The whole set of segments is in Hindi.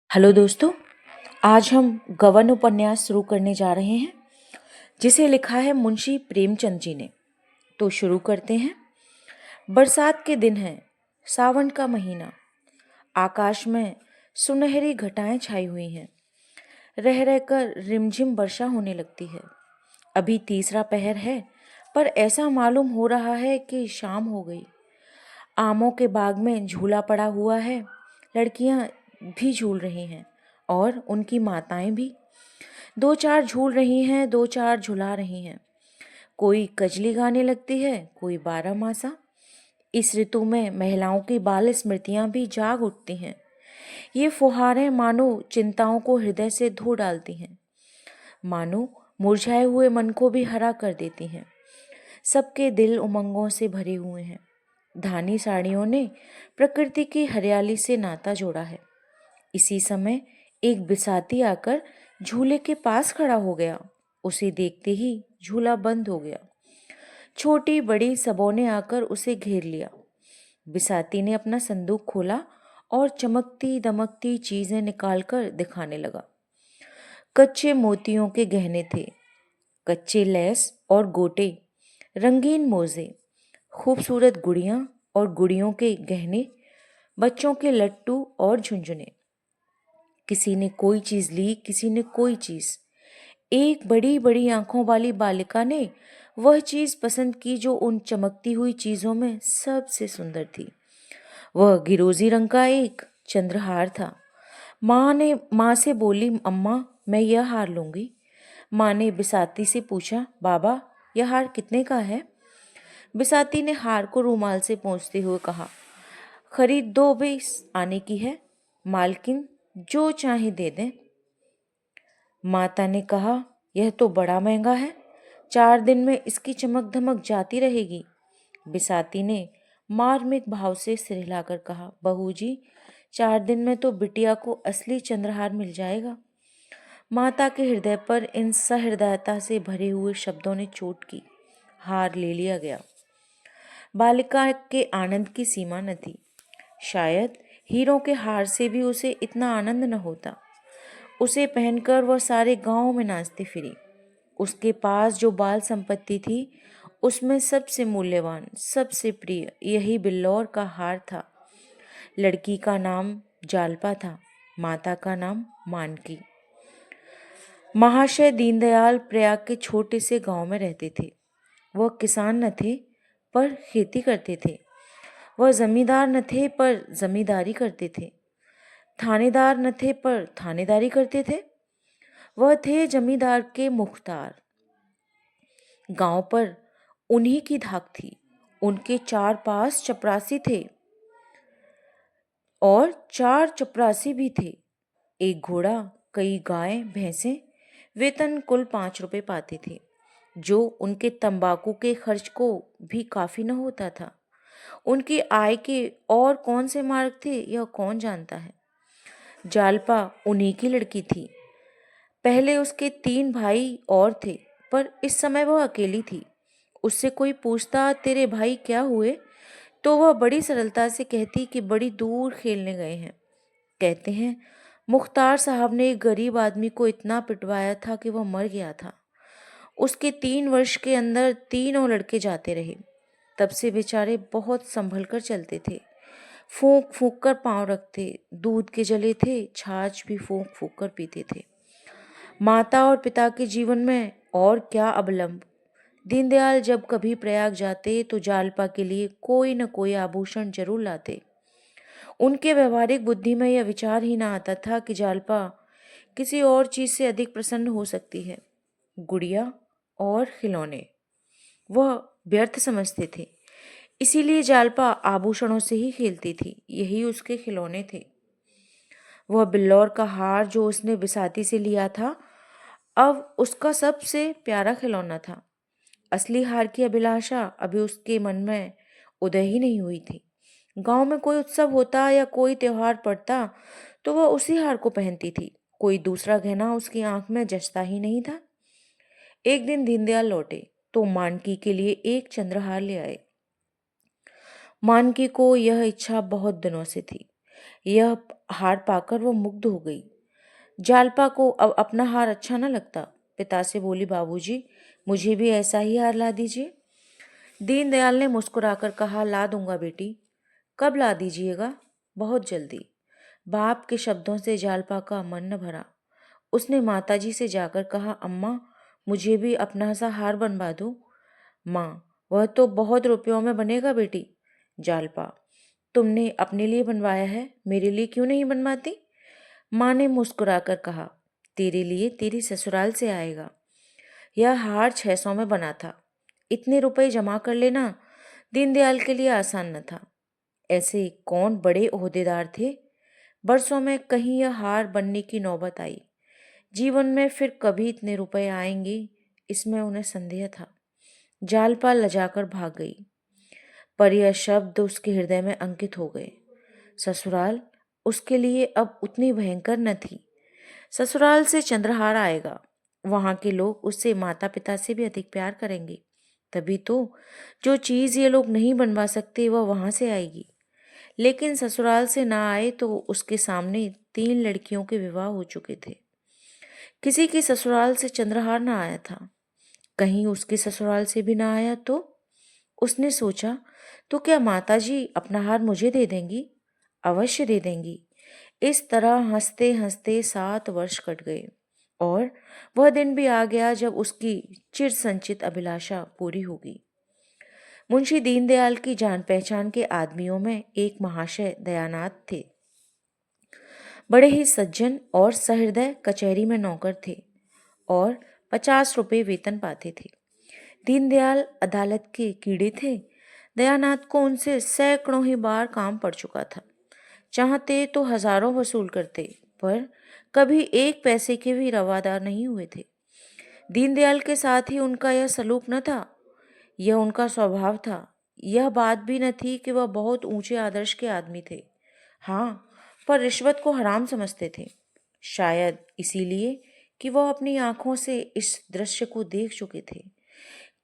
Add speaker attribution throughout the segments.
Speaker 1: हेलो दोस्तों। आज हम गबन उपन्यास शुरू करने जा रहे हैं जिसे लिखा है मुंशी प्रेमचंद जी ने। तो शुरू करते हैं। बरसात के दिन है, सावन का महीना। आकाश में सुनहरी घटाएं छाई हुई हैं। रह रहकर रिमझिम वर्षा होने लगती है। अभी तीसरा पहर है, पर ऐसा मालूम हो रहा है कि शाम हो गई। आमों के बाग में झूला पड़ा हुआ है। लड़कियां भी झूल रही हैं और उनकी माताएं भी। दो चार झूल रही हैं, दो चार झुला रही हैं। कोई कजली गाने लगती है, कोई बारहमासा। इस ऋतु में महिलाओं की बाल स्मृतियां भी जाग उठती हैं। ये फुहारें मानो चिंताओं को हृदय से धो डालती हैं, मानो मुरझाए हुए मन को भी हरा कर देती हैं। सबके दिल उमंगों से भरे हुए हैं। धानी साड़ियों ने प्रकृति की हरियाली से नाता जोड़ा है। इसी समय एक बिसाती आकर झूले के पास खड़ा हो गया। उसे देखते ही झूला बंद हो गया। छोटी बड़ी सबों ने आकर उसे घेर लिया। बिसाती ने अपना संदूक खोला और चमकती दमकती चीजें निकालकर दिखाने लगा। कच्चे मोतियों के गहने थे, कच्चे लेस और गोटे, रंगीन मोजे, खूबसूरत गुड़ियां और गुड़ियों के गहने, बच्चों के लट्टू और झुंझुने। किसी ने कोई चीज ली, किसी ने कोई चीज। एक बड़ी बड़ी आंखों वाली बालिका ने वह चीज पसंद की जो उन चमकती हुई चीजों में सबसे सुंदर थी। वह गिरोजी रंग का एक चंद्रहार था। माँ से बोली, अम्मा मैं यह हार लूंगी। माँ ने बिसाती से पूछा, बाबा यह हार कितने का है? बिसाती ने हार को रूमाल से पोंछते हुए कहा, खरीद 2 20 आने की है, मालकिन जो चाहे दे दें। माता ने कहा, यह तो बड़ा महंगा है, 4 दिन में इसकी चमक धमक जाती रहेगी। बिसाती ने मार्मिक भाव से सिर हिलाकर कहा, बहू जी 4 दिन में तो बिटिया को असली चंद्रहार मिल जाएगा। माता के हृदय पर इन सहृदयता से भरे हुए शब्दों ने चोट की। हार ले लिया गया। बालिका के आनंद की सीमा न थी। शायद हीरों के हार से भी उसे इतना आनंद न होता। उसे पहनकर वह सारे गांव में नाचती फिरी। उसके पास जो बाल संपत्ति थी उसमें सबसे मूल्यवान, सबसे प्रिय यही बिल्लौर का हार था। लड़की का नाम जालपा था, माता का नाम मानकी। महाशय दीनदयाल प्रयाग के छोटे से गांव में रहते थे। वह किसान न थे पर खेती करते थे। वह जमींदार न थे पर जमींदारी करते थे। थानेदार न थे पर थानेदारी करते थे। वह थे जमींदार के मुख्तार। गांव पर उन्हीं की धाक थी। उनके 4 पास चपरासी थे और 4 चपरासी भी थे। एक घोड़ा, कई गाय भैंसें। वेतन कुल 5 रुपए पाते थे, जो उनके तंबाकू के खर्च को भी काफी न होता था। उनकी आय के और कौन से मार्ग थे यह कौन जानता है। जालपा उन्हीं की लड़की थी। पहले उसके 3 भाई और थे, पर इस समय वह अकेली थी। उससे कोई पूछता, तेरे भाई क्या हुए, तो वह बड़ी सरलता से कहती कि बड़ी दूर खेलने गए हैं। कहते हैं मुख्तार साहब ने एक गरीब आदमी को इतना पिटवाया था कि वह मर गया था। उसके 3 वर्ष के अंदर 3 और लड़के जाते रहे। तब से बेचारे बहुत संभल कर चलते थे। फूंक फूंक कर पांव रखते, दूध के जले थे, छाछ भी फूंक फूंक कर पीते थे। माता और पिता के जीवन में और क्या अवलंब। दीनदयाल जब कभी प्रयाग जाते तो जालपा के लिए कोई न कोई आभूषण जरूर लाते। उनके व्यवहारिक बुद्धि में यह विचार ही ना आता था कि जालपा किसी और चीज से अधिक प्रसन्न हो सकती है। गुड़िया और खिलौने वह व्यर्थ समझते थे। इसीलिए जालपा आभूषणों से ही खेलती थी। यही उसके खिलौने थे। वह बिल्लौर का हार जो उसने बिसाती से लिया था, अब उसका सबसे प्यारा खिलौना था। असली हार की अभिलाषा अभी उसके मन में उदय ही नहीं हुई थी। गांव में कोई उत्सव होता या कोई त्योहार पड़ता तो वह उसी हार को पहनती थी। कोई दूसरा गहना उसकी आंख में जचता ही नहीं था। एक दिन दीनदयाल लौटे तो मानकी के लिए एक चंद्रहार ले आए। मानकी को यह इच्छा बहुत दिनों से थी। यह हार पाकर वह मुग्ध हो गई। जालपा को अब अपना हार अच्छा न लगता। पिता से बोली, बाबूजी, मुझे भी ऐसा ही हार ला दीजिए। दीनदयाल ने मुस्कुराकर कहा, ला दूंगा बेटी। कब ला दीजिएगा? बहुत जल्दी। बाप के शब्दों से जालपा का मन न भरा। उसने माताजी से जाकर कहा, अम्मा, मुझे भी अपना सा हार बनवा दो। माँ, वह तो बहुत रुपयों में बनेगा बेटी। जालपा, तुमने अपने लिए बनवाया है, मेरे लिए क्यों नहीं बनवाती? माँ ने मुस्कुराकर कहा, तेरे लिए तेरी ससुराल से आएगा। यह हार 600 में बना था। इतने रुपए जमा कर लेना दीनदयाल के लिए आसान न था। ऐसे कौन बड़े ओहदेदार थे? बरसों में कहीं यह हार बनने की नौबत आई। जीवन में फिर कभी इतने रुपए आएंगे, इसमें उन्हें संदेह था। जालपा लजाकर भाग गई, पर यह शब्द उसके हृदय में अंकित हो गए। ससुराल उसके लिए अब उतनी भयंकर न थी। ससुराल से चंद्रहार आएगा। वहां के लोग उससे माता पिता से भी अधिक प्यार करेंगे। तभी तो जो चीज ये लोग नहीं बनवा सकते वह वहां से आएगी। लेकिन ससुराल से ना आए तो उसके सामने 3 लड़कियों के विवाह हो चुके थे। किसी की ससुराल से चंद्रहार ना आया था। कहीं उसके ससुराल से भी ना आया तो उसने सोचा, तो क्या माताजी अपना हार मुझे दे देंगी? अवश्य दे देंगी। इस तरह हंसते हंसते 7 वर्ष कट गए और वह दिन भी आ गया जब उसकी चिर संचित अभिलाषा पूरी होगी। मुंशी दीनदयाल की जान पहचान के आदमियों में एक महाशय दयानाथ थे। बड़े ही सज्जन और सहृदय, कचहरी में नौकर थे और 50 रुपये वेतन पाते थे। दीनदयाल अदालत के कीड़े थे। दयानाथ को उनसे सैकड़ों ही बार काम पड़ चुका था। चाहते तो हजारों वसूल करते, पर कभी 1 पैसे के भी रवादार नहीं हुए थे। दीनदयाल के साथ ही उनका यह सलूक न था, यह उनका स्वभाव था। यह बात भी न थी कि वह बहुत ऊंचे आदर्श के आदमी थे। हाँ, पर रिश्वत को हराम समझते थे। शायद इसीलिए कि वह अपनी आंखों से इस दृश्य को देख चुके थे।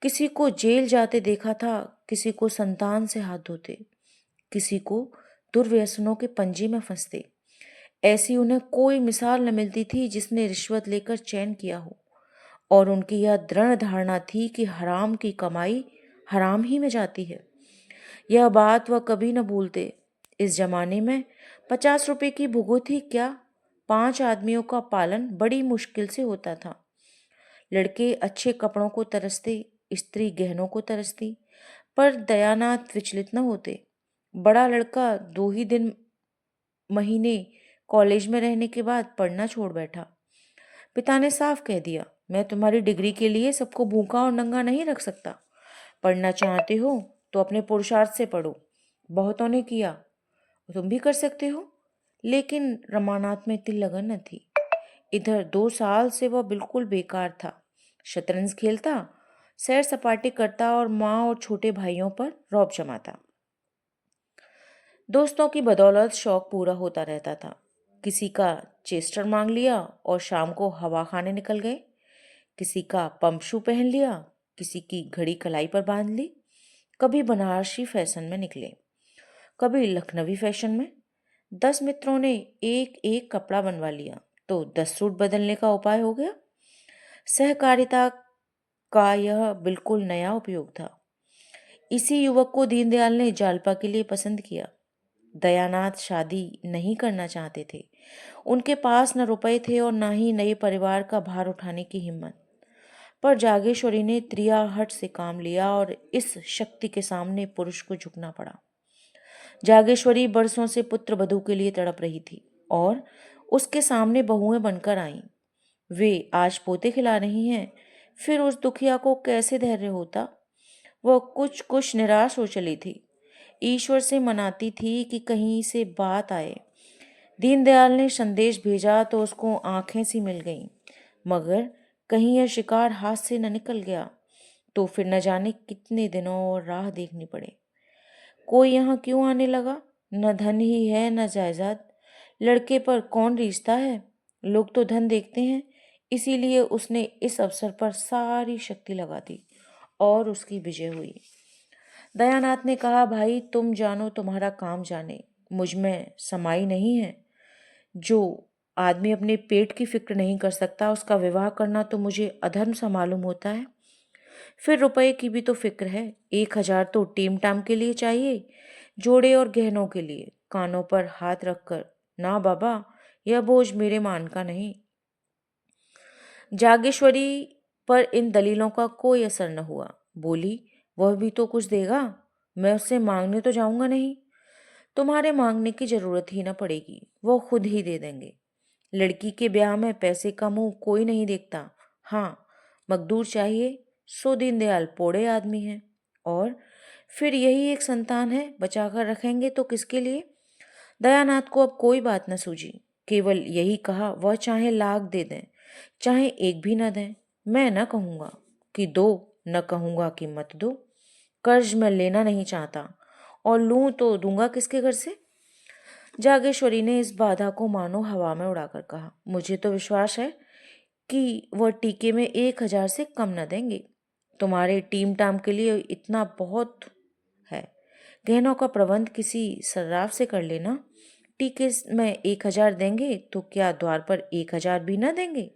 Speaker 1: किसी को जेल जाते देखा था, किसी को संतान से हाथ धोते, किसी को दुर्व्यसनों के पंजे में फंसते। ऐसी उन्हें कोई मिसाल न मिलती थी जिसने रिश्वत लेकर चैन किया हो। और उनकी यह दृढ़ धारणा थी कि हराम की कमाई हराम ही में जाती है। यह बात वह कभी न भूलते। इस जमाने में 50 रुपए की भुगुत ही क्या, 5 आदमियों का पालन बड़ी मुश्किल से होता था। लड़के अच्छे कपड़ों को तरसते, स्त्री गहनों को तरसती, पर दयानाथ विचलित न होते। बड़ा लड़का 2 ही दिन महीने कॉलेज में रहने के बाद पढ़ना छोड़ बैठा। पिता ने साफ कह दिया, मैं तुम्हारी डिग्री के लिए सबको भूखा और नंगा नहीं रख सकता। पढ़ना चाहते हो तो अपने पुरुषार्थ से पढ़ो। बहुतों ने किया, तुम भी कर सकते हो। लेकिन रमानाथ में इतनी लगन न थी। इधर 2 साल से वह बिल्कुल बेकार था। शतरंज खेलता, सैर सपाटे करता और माँ और छोटे भाइयों पर रौब जमाता। दोस्तों की बदौलत शौक पूरा होता रहता था। किसी का चेस्टर मांग लिया और शाम को हवा खाने निकल गए। किसी का पंप शू पहन लिया, किसी की घड़ी कलाई पर बांध ली। कभी बनारसी फैशन में निकले, कभी लखनवी फैशन में। 10 मित्रों ने एक एक कपड़ा बनवा लिया तो 10 सूट बदलने का उपाय हो गया। सहकारिता का यह बिल्कुल नया उपयोग था। इसी युवक को दीनदयाल ने जालपा के लिए पसंद किया। दयानाथ शादी नहीं करना चाहते थे। उनके पास न रुपए थे और न ही नए परिवार का भार उठाने की हिम्मत। पर जागेश्वरी ने त्रियाहट से काम लिया और इस शक्ति के सामने पुरुष को झुकना पड़ा। जागेश्वरी बरसों से पुत्र वधू के लिए तड़प रही थी और उसके सामने बहुएं बनकर आईं। वे आज पोते खिला रही हैं, फिर उस दुखिया को कैसे धैर्य होता? वह कुछ कुछ निराश हो चली थी। ईश्वर से मनाती थी कि कहीं से बात आए। दीनदयाल ने संदेश भेजा तो उसको आंखें सी मिल गईं, मगर कहीं यह शिकार हाथ से न निकल गया तो फिर न जाने कितने दिनों और राह देखनी पड़े। कोई यहाँ क्यों आने लगा? न धन ही है न जायदाद। लड़के पर कौन रीझता है? लोग तो धन देखते हैं। इसीलिए उसने इस अवसर पर सारी शक्ति लगा दी और उसकी विजय हुई। दयानाथ ने कहा, भाई तुम जानो तुम्हारा काम जाने। मुझ में समाई नहीं है। जो आदमी अपने पेट की फिक्र नहीं कर सकता, उसका विवाह करना तो मुझे अधर्म सा मालूम होता है। फिर रुपए की भी तो फिक्र है। 1,000 तो टीम टाम के लिए चाहिए, जोड़े और गहनों के लिए। कानों पर हाथ रखकर, ना बाबा, यह बोझ मेरे मान का नहीं। जागेश्वरी पर इन दलीलों का कोई असर न हुआ। बोली, वह भी तो कुछ देगा, मैं उससे मांगने तो जाऊंगा नहीं। तुम्हारे मांगने की जरूरत ही न पड़ेगी, वो खुद ही दे देंगे। लड़की के ब्याह में पैसे का मुंह कोई नहीं देखता। हाँ, मकदूर चाहिए सो दीनदयाल पोड़े आदमी हैं। और फिर यही एक संतान है, बचाकर रखेंगे तो किसके लिए? दयानाथ को अब कोई बात न सूझी। केवल यही कहा, वह चाहे लाख दे दें, चाहे एक भी न दें, मैं न कहूँगा कि दो, न कहूँगा कि मत दो। कर्ज मैं लेना नहीं चाहता, और लूँ तो दूंगा किसके घर से? जागेश्वरी ने इस बाधा को मानो हवा में उड़ाकर कहा, मुझे तो विश्वास है कि वह टीके में 1,000 से कम न देंगे। तुम्हारे टीम टाम के लिए इतना बहुत है। गहनों का प्रबंध किसी सर्राफ से कर लेना। टीके में 1,000 देंगे तो क्या द्वार पर 1,000 भी न देंगे?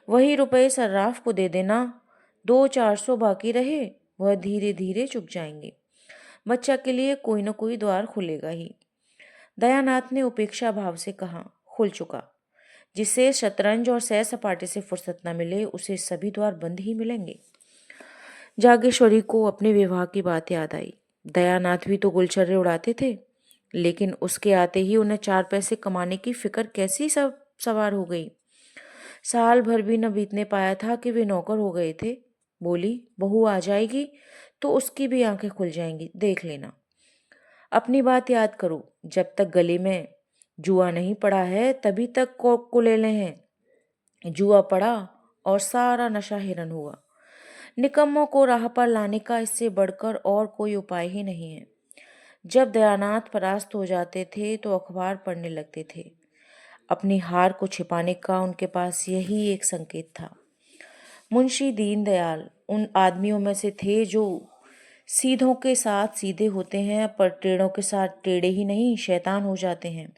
Speaker 1: वही रुपए सर्राफ को दे देना, 200-400 बाकी रहे, वह धीरे धीरे चुक जाएंगे। बच्चा के लिए कोई न कोई द्वार खुलेगा ही। दयानाथ ने उपेक्षा भाव से कहा, खुल चुका। जिसे शतरंज और सैर सपाटे से फुर्सत न मिले, उसे सभी द्वार बंद ही मिलेंगे। जागेश्वरी को अपने विवाह की बात याद आई। दयानाथ भी तो गुलछर्रे उड़ाते थे, लेकिन उसके आते ही उन्हें 4 पैसे कमाने की फिक्र कैसी सब सवार हो गई। साल भर भी न बीतने पाया था कि वे नौकर हो गए थे। बोली, बहू आ जाएगी तो उसकी भी आंखें खुल जाएंगी, देख लेना। अपनी बात याद करो, जब तक गले में जुआ नहीं पड़ा है तभी तक कुलेले हैं। जुआ पड़ा और सारा नशा हिरन हुआ। निकम्मों को राह पर लाने का इससे बढ़कर और कोई उपाय ही नहीं है। जब दयानाथ परास्त हो जाते थे तो अखबार पढ़ने लगते थे। अपनी हार को छिपाने का उनके पास यही एक संकेत था। मुंशी दीनदयाल उन आदमियों में से थे जो सीधों के साथ सीधे होते हैं, पर टेढ़ों के साथ टेढ़े ही नहीं, शैतान हो जाते हैं।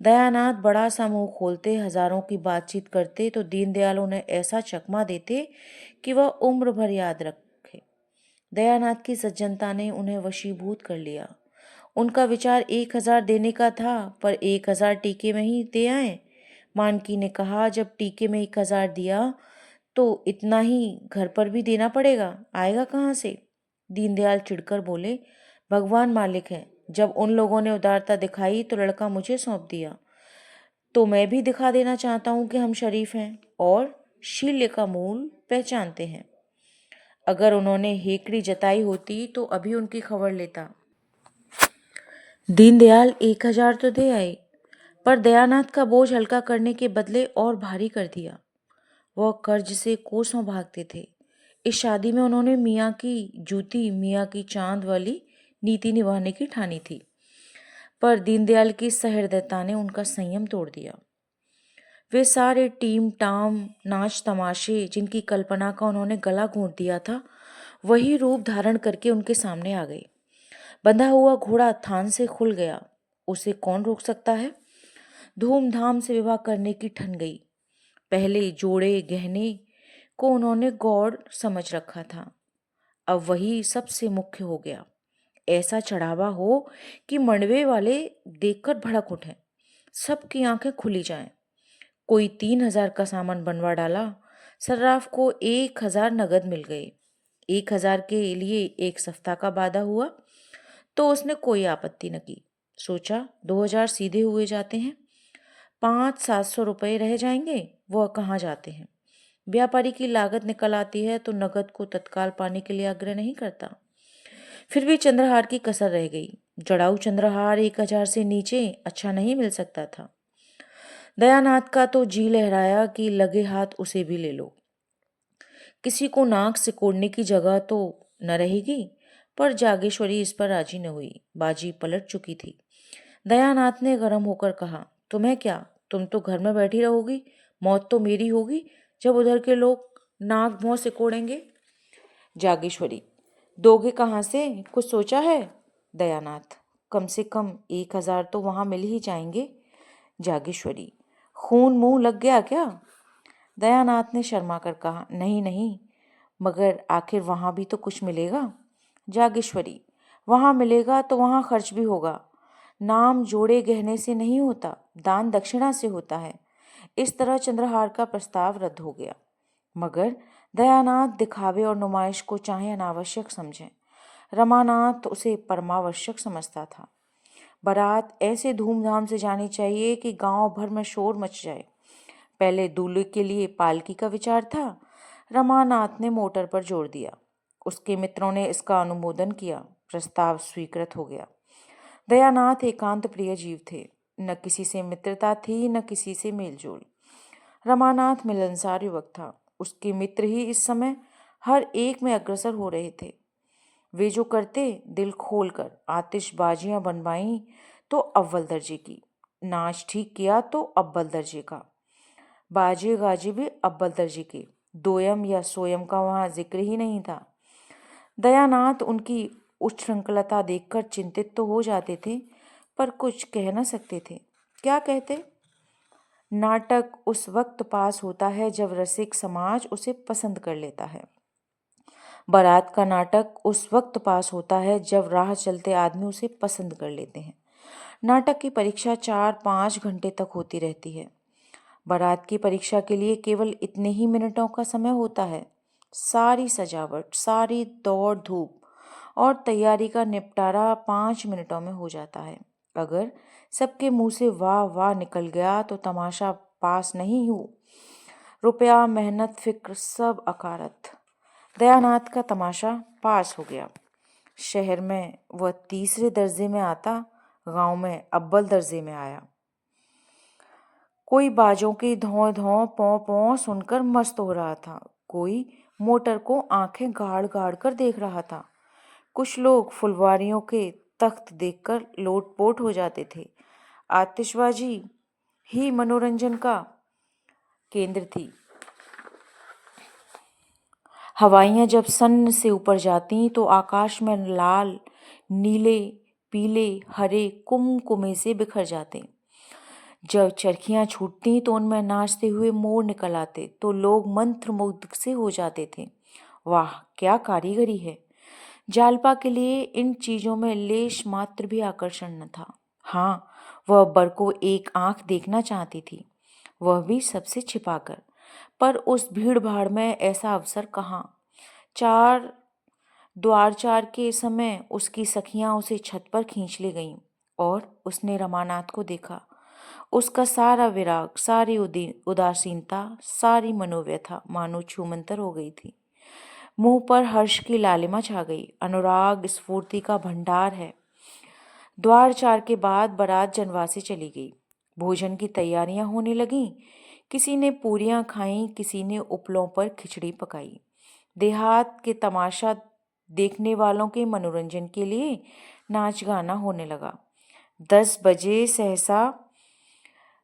Speaker 1: दयानाथ बड़ा सा मुंह खोलते, हजारों की बातचीत करते तो दीनदयाल उन्हें ऐसा चकमा देते कि वह उम्र भर याद रखे। दयानाथ की सज्जनता ने उन्हें वशीभूत कर लिया। उनका विचार 1,000 देने का था, पर 1,000 टीके में ही दे आए। मानकी ने कहा, जब टीके में 1,000 दिया तो इतना ही घर पर भी देना पड़ेगा, आएगा कहाँ से? दीनदयाल चिढ़कर बोले, भगवान मालिक है, जब उन लोगों ने उदारता दिखाई तो लड़का मुझे सौंप दिया, तो मैं भी दिखा देना चाहता हूँ कि हम शरीफ हैं और शील्य का मूल पहचानते हैं। अगर उन्होंने हेकड़ी जताई होती तो अभी उनकी खबर लेता। दीनदयाल 1,000 तो दे आए, पर दयानाथ का बोझ हल्का करने के बदले और भारी कर दिया। वह कर्ज से कोसों भागते थे। इस शादी में उन्होंने मियाँ की जूती मियाँ की चांद वाली नीति निभाने की ठानी थी, पर दीनदयाल की सहृदयता ने उनका संयम तोड़ दिया। वे सारे टीम टाम नाच तमाशे जिनकी कल्पना का उन्होंने गला घोंट दिया था, वही रूप धारण करके उनके सामने आ गए। बंधा हुआ घोड़ा थान से खुल गया, उसे कौन रोक सकता है? धूमधाम से विवाह करने की ठन गई। पहले जोड़े गहने को उन्होंने गौड़ समझ रखा था, अब वही सबसे मुख्य हो गया। ऐसा चढ़ावा हो कि मंडवे वाले देखकर भड़क उठें, सबकी आंखें खुली जाएं। कोई 3,000 का सामान बनवा डाला, सर्राफ को 1,000 नगद मिल गए। 1,000 के लिए एक सफ्ता का वादा हुआ तो उसने कोई आपत्ति न की। सोचा 2,000 सीधे हुए जाते हैं, 500-700 रुपये रह जाएंगे, वह कहाँ जाते हैं। व्यापारी की लागत निकल आती है तो नगद को तत्काल पाने के लिए आग्रह नहीं करता। फिर भी चंद्रहार की कसर रह गई। जड़ाऊ चंद्रहार 1,000 से नीचे अच्छा नहीं मिल सकता था। दयानाथ का तो जी लहराया कि लगे हाथ उसे भी ले लो। किसी को नाक सिकोड़ने की जगह तो न रहेगी, पर जागेश्वरी इस पर राजी न हुई। बाजी पलट चुकी थी। दयानाथ ने गर्म होकर कहा, तुम्हें क्या, तुम तो घर में बैठी रहोगी, मौत तो मेरी होगी जब उधर के लोग नाक भौं सिकोड़ेंगे। जागेश्वरी, दोगे कहाँ से, कुछ सोचा है? दयानाथ, कम से कम 1,000 तो वहाँ मिल ही जाएंगे। जागेश्वरी, खून मुंह लग गया क्या? दयानाथ ने शर्मा कर कहा, नहीं नहीं, मगर आखिर वहाँ भी तो कुछ मिलेगा। जागेश्वरी, वहाँ मिलेगा तो वहाँ खर्च भी होगा। नाम जोड़े गहने से नहीं होता, दान दक्षिणा से होता है। इस तरह चंद्रहार का प्रस्ताव रद्द हो गया। मगर दयानाथ दिखावे और नुमाइश को चाहे अनावश्यक समझें, रमानाथ उसे परमावश्यक समझता था। बारात ऐसे धूमधाम से जानी चाहिए कि गांव भर में शोर मच जाए। पहले दूल्हे के लिए पालकी का विचार था। रमानाथ ने मोटर पर जोर दिया। उसके मित्रों ने इसका अनुमोदन किया। प्रस्ताव स्वीकृत हो गया। दयानाथ एकांत प्रिय जीव थे। न किसी से मित्रता थी, न किसी से मेलजोल। रमानाथ मिलनसार युवक था। उसके मित्र ही इस समय हर एक में अग्रसर हो रहे थे। वे जो करते दिल खोलकर, आतिशबाजियां बनवाई तो अव्वल दर्जे की, नाच ठीक किया तो अव्वल दर्जे का, बाजे गाजे भी अव्वल दर्जे के, दोयम या सोयम का वहां जिक्र ही नहीं था। दयानाथ उनकी उच्छृंखलता देखकर चिंतित तो हो जाते थे, पर कुछ कह न सकते थे। क्या कहते? नाटक उस वक्त पास होता है जब रसिक समाज उसे पसंद कर लेता है। बारात का नाटक उस वक्त पास होता है जब राह चलते आदमी उसे पसंद कर लेते हैं। नाटक की परीक्षा 4-5 घंटे तक होती रहती है। बारात की परीक्षा के लिए केवल इतने ही मिनटों का समय होता है। सारी सजावट, सारी दौड़ धूप और तैयारी का निपटारा 5 मिनटों में हो जाता है। अगर सबके मुंह से वाह वाह निकल गया तो तमाशा पास नहीं हो। रुपया, मेहनत, फिक्र सब अकारत। दयानाथ का तमाशा पास हो गया। शहर में वह तीसरे दर्जे में आता, गांव में अव्वल दर्जे में आया। कोई बाजों की धौं धौं पौं पौं सुनकर मस्त हो रहा था। कोई मोटर को आंखें गाड़ गाड़ कर देख रहा था। कुछ लोग फुलवारियों के तख्त देखकर लोटपोट हो जाते थे। आतिशबाजी ही मनोरंजन का केंद्र थी। हवाइयाँ जब सन्न से ऊपर जाती तो आकाश में लाल, नीले, पीले, हरे कुमकुमे से बिखर जाते। जब चरखियाँ छूटती तो उनमें नाचते हुए मोर निकल आते तो लोग मंत्रमुग्ध से हो जाते थे। वाह, क्या कारीगरी है! जालपा के लिए इन चीजों में लेश मात्र भी आकर्षण न था। हाँ, वह बर को एक आंख देखना चाहती थी, वह भी सबसे छिपाकर। पर उस भीड़ भाड़ में ऐसा अवसर कहाँ। द्वार चार के समय उसकी सखियां उसे छत पर खींच ले गईं और उसने रमानाथ को देखा। उसका सारा विराग, सारी उदासीनता, सारी मनोव्यथा मानो छूमंतर हो गई थी। मुंह पर हर्ष की लालिमा छा गई। अनुराग स्फूर्ति का भंडार है। द्वार 4 के बाद बारात जनवासे चली गई। भोजन की तैयारियां होने लगीं। किसी ने पूरियां खाईं, किसी ने उपलों पर खिचड़ी पकाई। देहात के तमाशा देखने वालों के मनोरंजन के लिए नाच गाना होने लगा। 10 बजे सहसा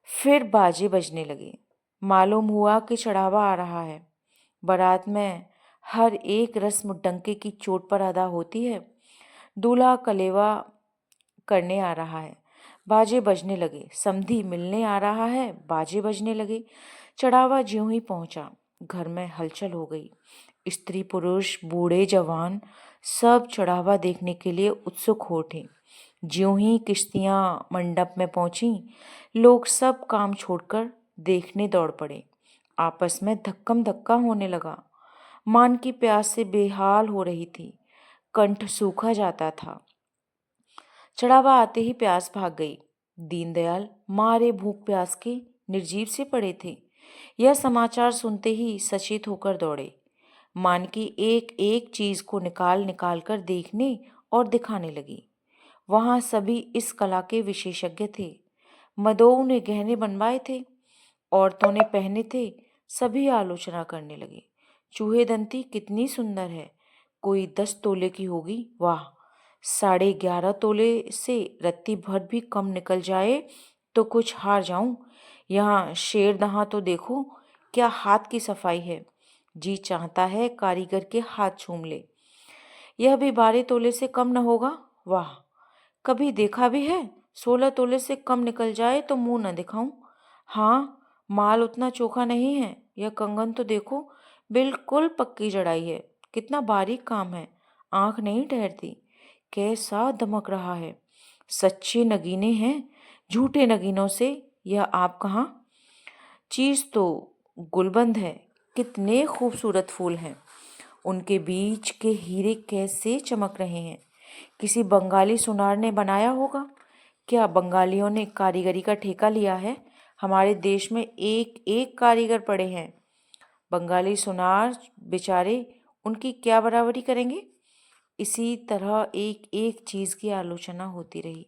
Speaker 1: फिर बाजे बजने लगे। मालूम हुआ कि चढ़ावा आ रहा है। बारात में हर एक रस्म डंके की चोट पर अदा होती है। दूल्हा कलेवा करने आ रहा है, बाजे बजने लगे। समधी मिलने आ रहा है, बाजे बजने लगे। चढ़ावा ज्यों ही पहुंचा, घर में हलचल हो गई। स्त्री पुरुष बूढ़े जवान सब चढ़ावा देखने के लिए उत्सुक हो उठे। ज्यों ही किश्तियां मंडप में पहुंची, लोग सब काम छोड़कर देखने दौड़ पड़े। आपस में धक्कम धक्का होने लगा। मान की प्यास से बेहाल हो रही थी, कंठ सूखा जाता था। चढ़ावा आते ही प्यास भाग गई। दीनदयाल मारे भूख प्यास के निर्जीव से पड़े थे। यह समाचार सुनते ही सचेत होकर दौड़े। मान की एक एक चीज को निकाल निकाल कर देखने और दिखाने लगी। वहां सभी इस कला के विशेषज्ञ थे। मदों ने गहने बनवाए थे, औरतों ने पहने थे। सभी आलोचना करने लगे। चूहेदंती कितनी सुंदर है, कोई 10 तोले की होगी। वाह, 11.5 तोले से रत्ती भर भी कम निकल जाए तो कुछ हार जाऊं। यहाँ शेरदहा तो देखो, क्या हाथ की सफाई है। जी चाहता है कारीगर के हाथ चूम ले। यह भी 12 तोले से कम न होगा। वाह, कभी देखा भी है? 16 तोले से कम निकल जाए तो मुंह न दिखाऊं। हाँ, माल उतना चोखा नहीं है। यह कंगन तो देखो, बिल्कुल पक्की जड़ाई है। कितना बारीक काम है, आंख नहीं ठहरती। कैसा दमक रहा है। सच्चे नगीने हैं, झूठे नगीनों से यह आप कहाँ। चीज तो गुलबंद है। कितने खूबसूरत फूल हैं, उनके बीच के हीरे कैसे चमक रहे हैं। किसी बंगाली सुनार ने बनाया होगा। क्या बंगालियों ने कारीगरी का ठेका लिया है? हमारे देश में एक एक कारीगर पड़े हैं। बंगाली सुनार बेचारे, उनकी क्या बराबरी करेंगे। इसी तरह एक एक चीज की आलोचना होती रही।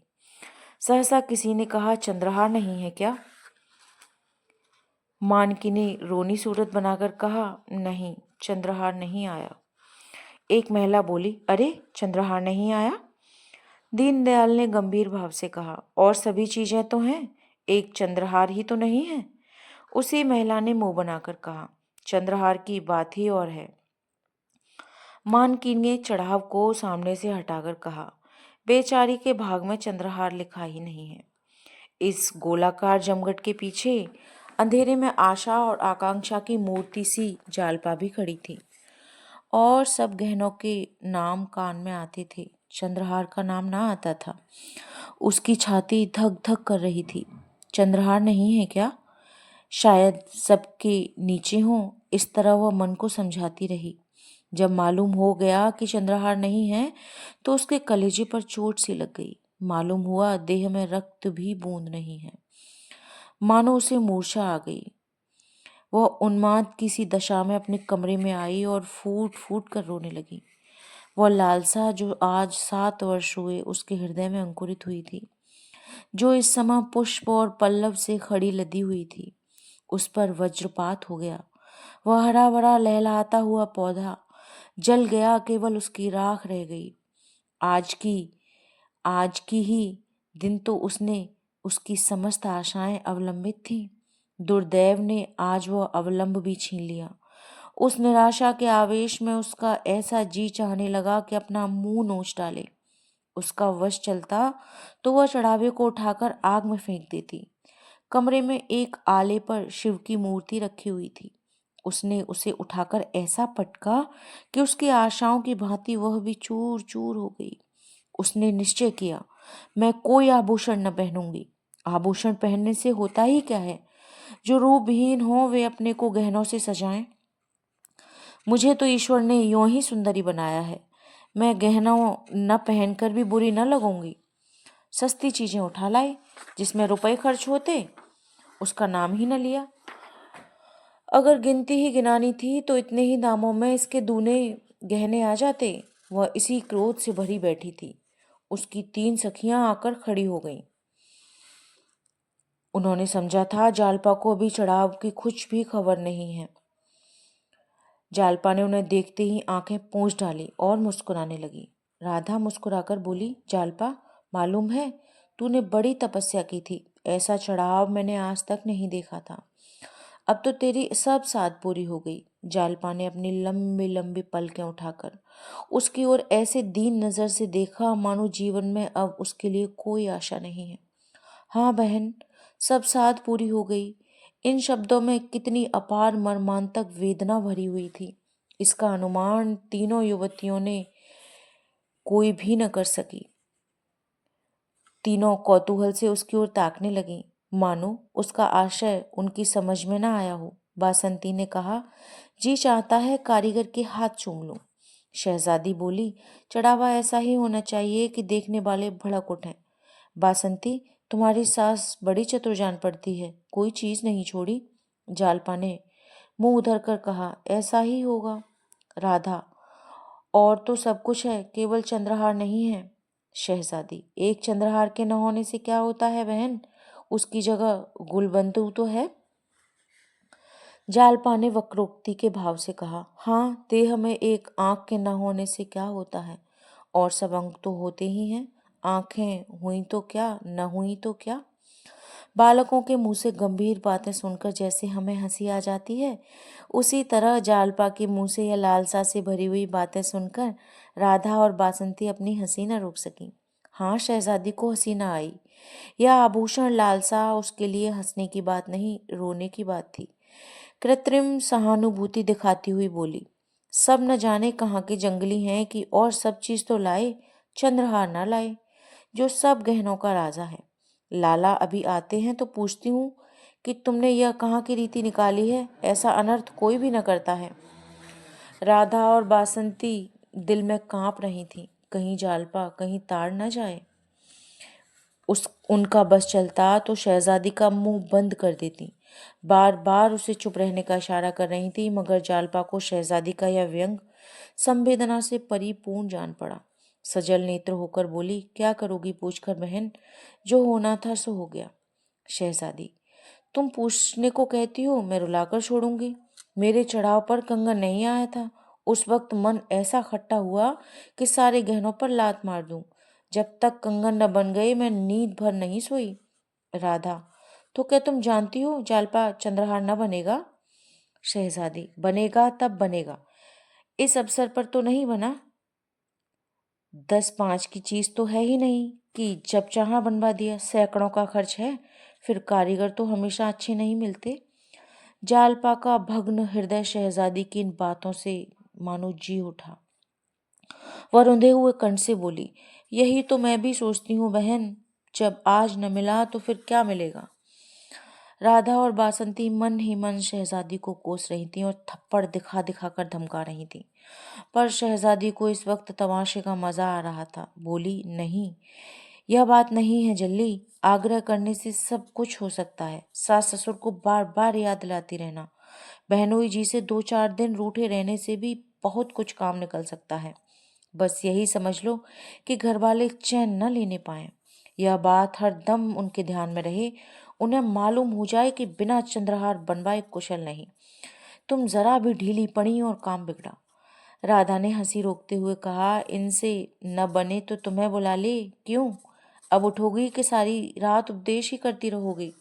Speaker 1: सहसा किसी ने कहा, चंद्रहार नहीं है क्या? मानकी ने रोनी सूरत बनाकर कहा, नहीं, चंद्रहार नहीं आया। एक महिला बोली, अरे चंद्रहार नहीं आया? दीनदयाल ने गंभीर भाव से कहा, और सभी चीजें तो हैं, एक चंद्रहार ही तो नहीं है। उसी महिला ने मुंह बनाकर कहा, चंद्रहार की बात ही और है। मानकी ने चढ़ाव को सामने से हटाकर कहा, बेचारी के भाग में चंद्रहार लिखा ही नहीं है। इस गोलाकार जमघट के पीछे अंधेरे में आशा और आकांक्षा की मूर्ति सी जालपा भी खड़ी थी, और सब गहनों के नाम कान में आते थे। चंद्रहार का नाम ना आता था। उसकी छाती धक धक कर रही थी। चंद्रहार नहीं है क्या? शायद सबके नीचे हो, इस तरह वह मन को समझाती रही। जब मालूम हो गया कि चंद्रहार नहीं है तो उसके कलेजे पर चोट सी लग गई। मालूम हुआ देह में रक्त भी बूंद नहीं है। मानो उसे मूर्छा आ गई। वह उन्माद किसी दशा में अपने कमरे में आई और फूट फूट कर रोने लगी। वह लालसा जो आज 7 वर्ष हुए उसके हृदय में अंकुरित हुई थी, जो इस समय पुष्प और पल्लव से खड़ी लदी हुई थी, उस पर वज्रपात हो गया। वह हरा भरा लहलहाता हुआ पौधा जल गया, केवल उसकी राख रह गई। आज की आज की ही दिन तो उसने उसकी समस्त आशाएं अवलंबित थीं। दुर्दैव ने आज वह अवलंब भी छीन लिया। उस निराशा के आवेश में उसका ऐसा जी चाहने लगा कि अपना मुंह नोच डाले। उसका वश चलता तो वह चढ़ावे को उठाकर आग में फेंक देती। कमरे में एक आले पर शिव की मूर्ति रखी हुई थी। उसने उसे उठाकर ऐसा पटका कि उसकी आशाओं की भांति वह भी चूर चूर हो गई। उसने निश्चय किया, मैं कोई आभूषण न पहनूंगी। आभूषण पहनने से होता ही क्या है? जो रूपहीन हो वे अपने को गहनों से सजाएं। मुझे तो ईश्वर ने यूं ही सुंदरी बनाया है। मैं गहनों न पहनकर भी बुरी न लगूंगी। सस्ती चीजें उठा लाई, जिसमें रुपए खर्च होते उसका नाम ही न लिया। अगर गिनती ही गिनानी थी तो इतने ही दामों में इसके दूने गहने आ जाते। वह इसी क्रोध से भरी बैठी थी। उसकी 3 सखियां आकर खड़ी हो गईं। उन्होंने समझा था जालपा को अभी चढ़ाव की कुछ भी खबर नहीं है। जालपा ने उन्हें देखते ही आंखें पोंछ डाली और मुस्कुराने लगी। राधा मुस्कुराकर बोली, जालपा, मालूम है तूने बड़ी तपस्या की थी। ऐसा चढ़ाव मैंने आज तक नहीं देखा था। अब तो तेरी सब साध पूरी हो गई। जालपा ने अपनी लंबी लंबी पलकें उठाकर उसकी ओर ऐसे दीन नजर से देखा मानो जीवन में अब उसके लिए कोई आशा नहीं है। हाँ बहन, सब साध पूरी हो गई। इन शब्दों में कितनी अपार मर्मांतक वेदना भरी हुई थी, इसका अनुमान तीनों युवतियों ने कोई भी न कर सकी। तीनों कौतूहल से उसकी ओर ताकने लगी, मानो उसका आशय उनकी समझ में न आया हो। बासंती ने कहा, जी चाहता है कारीगर के हाथ चूम लूं। शहजादी बोली, चढ़ावा ऐसा ही होना चाहिए कि देखने वाले भड़क उठें। बासंती, तुम्हारी सास बड़ी चतुर जान पड़ती है, कोई चीज नहीं छोड़ी। जालपा ने मुंह उधर कर कहा, ऐसा ही होगा। राधा, और तो सब कुछ है, केवल चंद्रहार नहीं है। शहजादी, एक चंद्रहार के न होने से क्या होता है बहन, उसकी जगह गुलबंतु तो है। जालपा ने वक्रोक्ति के भाव से कहा, हाँ, देह में एक आंख के न होने से क्या होता है, और सब अंग तो होते ही हैं। आंखें हुई तो क्या, न हुई तो क्या। बालकों के मुंह से गंभीर बातें सुनकर जैसे हमें हंसी आ जाती है, उसी तरह जालपा के मुंह से या लालसा से भरी हुई बातें सुनकर राधा और बासंती अपनी हंसी न रोक सकी। हाँ, शहजादी को हंसी न आई। यह आभूषण लालसा उसके लिए हंसने की बात नहीं, रोने की बात थी। कृत्रिम सहानुभूति दिखाती हुई बोली, सब न जाने कहाँ के जंगली हैं कि और सब चीज तो लाए, चंद्रहार ना लाए, जो सब गहनों का राजा है। लाला अभी आते हैं तो पूछती हूँ कि तुमने यह कहाँ की रीति निकाली है, ऐसा अनर्थ कोई भी न करता है। राधा और बासंती दिल में कांप रही थी, कहीं जालपा कहीं ताड़ न जाए। उनका बस चलता तो शहजादी का मुंह बंद कर देती। बार बार उसे चुप रहने का इशारा कर रही थी, मगर जालपा को शहजादी का यह व्यंग संवेदना से परिपूर्ण जान पड़ा। सजल नेत्र होकर बोली, क्या करोगी पूछकर बहन, जो होना था सो हो गया। शहजादी, तुम पूछने को कहती हो, मैं रुलाकर छोड़ूंगी। मेरे चढ़ाव पर कंगन नहीं आया था। उस वक्त मन ऐसा खट्टा हुआ कि सारे गहनों पर लात मार दूं। जब तक कंगन न बन गए मैं नींद भर नहीं सोई। राधा, तो क्या तुम जानती हो जालपा चंद्रहार न बनेगा? शहजादी, बनेगा तब बनेगा, इस अवसर पर तो नहीं बना। 10-5 की चीज तो है ही नहीं कि जब चाहा बनवा दिया। सैकड़ों का खर्च है, फिर कारीगर तो हमेशा अच्छे नहीं मिलते। जालपा का भग्न हृदय शहजादी की इन बातों से मानो जी उठा। वह रुंधे हुए कंठ से बोली, यही तो मैं भी सोचती हूँ बहन, जब आज न मिला तो फिर क्या मिलेगा। राधा और बासंती मन ही मन शहजादी को कोस रही थीं और थप्पड़ दिखा दिखा कर धमका रही थीं, पर शहजादी को इस वक्त तमाशे का मजा आ रहा था। बोली, नहीं, यह बात नहीं है जल्दी, आग्रह करने से सब कुछ हो सकता है। सास ससुर को बार बार याद दिलाती रहना, बहनोई जी से 2-4 दिन रूठे रहने से भी बहुत कुछ काम निकल सकता है। बस यही समझ लो कि घर वाले चैन न लेने पाए। यह बात हर दम उनके ध्यान में रहे, उन्हें मालूम हो जाए कि बिना चंद्रहार बनवाए कुशल नहीं। तुम जरा भी ढीली पड़ी और काम बिगड़ा। राधा ने हंसी रोकते हुए कहा, इनसे न बने तो तुम्हें बुला ले। क्यों, अब उठोगी कि सारी रात उपदेश ही करती रहोगी?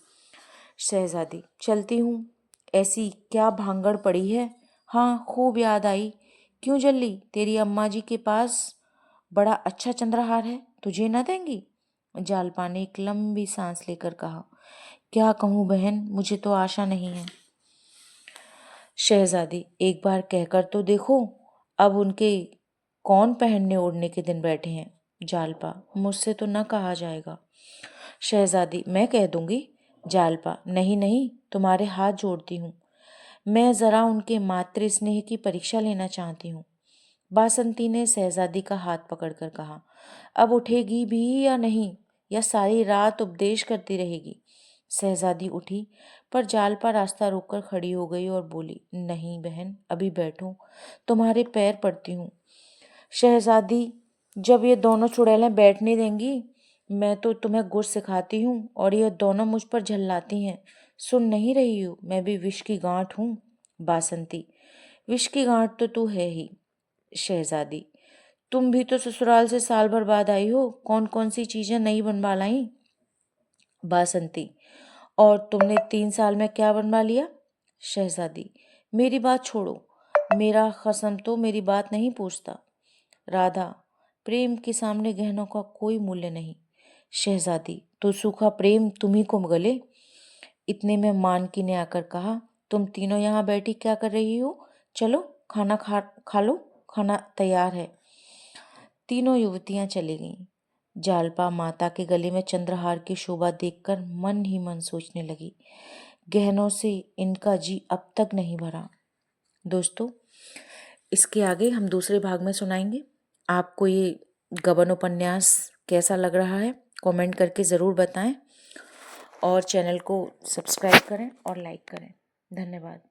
Speaker 1: शहजादी, चलती हूँ, ऐसी क्या भांगड़ पड़ी है। हाँ, खूब याद आई। क्यों जल्ली, तेरी अम्मा जी के पास बड़ा अच्छा चंद्रहार है, तुझे न देंगी? जालपा ने एक लंबी सांस लेकर कहा, क्या कहूँ बहन, मुझे तो आशा नहीं है। शहजादी, एक बार कहकर तो देखो, अब उनके कौन पहनने ओढ़ने के दिन बैठे हैं। जालपा, मुझसे तो न कहा जाएगा। शहजादी, मैं कह दूंगी। जालपा, नहीं नहीं, तुम्हारे हाथ जोड़ती हूँ, मैं जरा उनके मातृ स्नेह की परीक्षा लेना चाहती हूँ। बासंती ने शहजादी का हाथ पकड़कर कहा, अब उठेगी भी या नहीं, या सारी रात उपदेश करती रहेगी? शहजादी उठी, पर जालपा रास्ता रोककर खड़ी हो गई और बोली, नहीं बहन, अभी बैठो, तुम्हारे पैर पड़ती हूँ। शहजादी, जब ये दोनों चुड़ैलें बैठने देंगी, मैं तो तुम्हें गुर सिखाती हूँ और ये दोनों मुझ पर झल्लाती हैं। सुन नहीं रही हो, मैं भी विष की गांठ हूँ। बासंती, विष की गांठ तो तू है ही। शहजादी, तुम भी तो ससुराल से साल भर बाद आई हो, कौन कौन सी चीजें नई बनवा लाई? बासंती, और तुमने 3 साल में क्या बनवा लिया? शहजादी, मेरी बात छोड़ो, मेरा खसम तो मेरी बात नहीं पूछता। राधा, प्रेम के सामने गहनों का कोई मूल्य नहीं। शहजादी, तो सूखा प्रेम तुम्ही को गले। इतने में मानकी ने आकर कहा, तुम तीनों यहाँ बैठी क्या कर रही हो? चलो खाना खा लो, खाना तैयार है। तीनों युवतियां चली गईं। जालपा माता के गले में चंद्रहार की शोभा देखकर मन ही मन सोचने लगी, गहनों से इनका जी अब तक नहीं भरा। दोस्तों, इसके आगे हम दूसरे भाग में सुनाएंगे। आपको ये गबन उपन्यास कैसा लग रहा है, कमेंट करके ज़रूर बताएं और चैनल को सब्सक्राइब करें और लाइक करें। धन्यवाद।